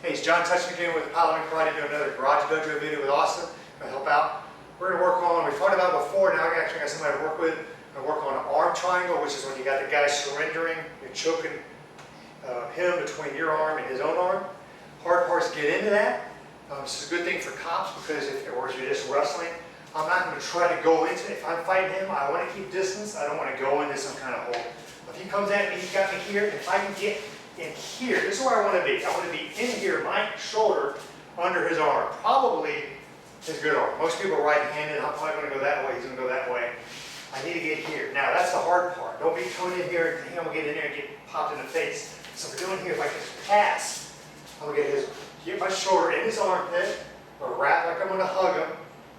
Hey, it's John Touching again with Paladin Karate, doing another Garage Dojo video with Austin. Gonna help out. We're gonna work on, we've talked about it before, now I actually got somebody to work with. I'm gonna work on an arm triangle, which is when you got the guy surrendering, you're choking him between your arm and his own arm. Hard parts get into that. This is a good thing for cops because if you're just wrestling, I'm not gonna try to go into it. If I'm fighting him, I wanna keep distance. I don't wanna go into some kind of hole. If he comes at me, he's got me here. If I can get in here, this is where I want to be. I want to be in here, my shoulder under his arm, probably his good arm. Most people are right-handed. I'm probably going to go that way. He's going to go that way. I need to get here. Now that's the hard part. Don't be coming in here and I'm going to get in there and get popped in the face. So we're doing here. If I can pass, I'm going to get my shoulder in his armpit, or wrap like I'm going to hug him.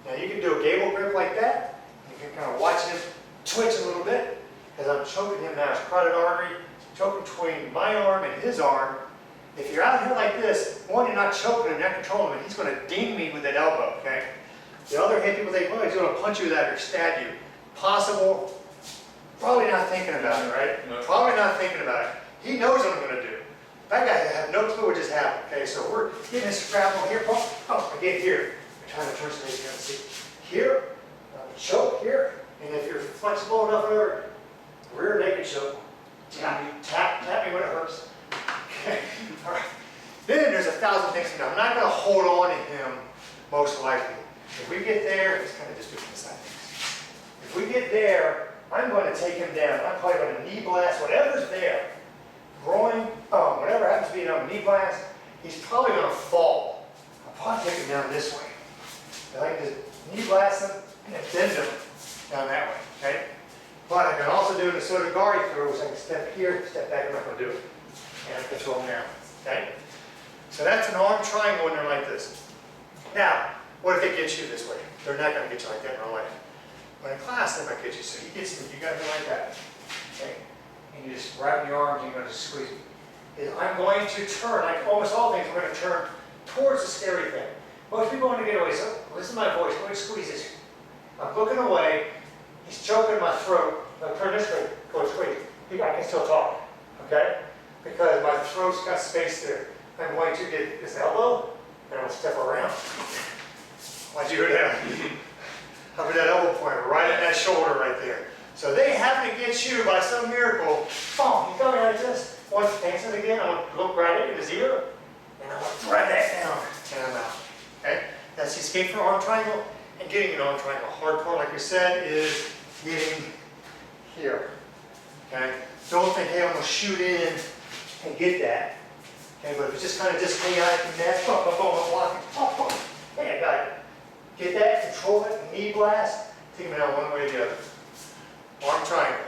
Now you can do a gable grip like that. You can kind of watch him twitch a little bit as I'm choking him now. His carotid artery. Choke between my arm and his arm. If you're out here like this, one, you're not choking him, you're not controlling him, he's going to ding me with that elbow, okay? The other hand, people think, well, he's going to punch you with that or stab you. Possible, probably not thinking about it, right? No. Probably not thinking about it. He knows what I'm going to do. That guy has no clue what just happened, okay? So we're getting this grapple here, I get here. I'm trying to turn so you can see. Here, choke here, and if you're flexible enough, rear naked choke. Tap me when it hurts. Okay. All right. Then there's 1,000 things to do. I'm not going to hold on to him, most likely. If we get there, let's kind of just do the side things. If we get there, I'm going to take him down. I'm probably going to knee blast, whatever's there. Groin, whatever happens to be on knee blast, he's probably going to fall. I'll probably take him down this way. I like to knee blast him and then bend him down that way. Okay? But I can also do the sotogari throw, which I can step here, step back, I'm not going to do it. And I can throw them down. Okay? So that's an arm triangle when they're like this. Now, what if they get you this way? They're not going to get you like that in real life. But in class, they might get you. So you get you got to go like that. Okay? And you just wrap your arms and you're going to squeeze it. I'm going to turn, like almost all things, we're going to turn towards the scary thing. Most people want to get away. So listen to my voice. I'm going to squeeze this. I'm looking away. He's choking my throat. Now turn this way, go squeeze. I can still talk, okay? Because my throat's got space there. I'm going to get this elbow, and I'm going to step around. Why'd you go down? How about that elbow pointer right at that shoulder right there? So they happen to get you by some miracle. Boom, you come like this. Once he dances again, I'm going to look right at his ear, and I'm going to thread that down, and I'm out. Okay? That's the escape from arm triangle. And getting an arm triangle. Hard part, like we said, is getting here. Okay? Don't think, hey, I'm going to shoot in and get that. Okay, but if it's just kind of just hang out at the net, I'm blocking, hey, I got it. Get that, control it, knee blast, take them down one way or the other. Arm triangle.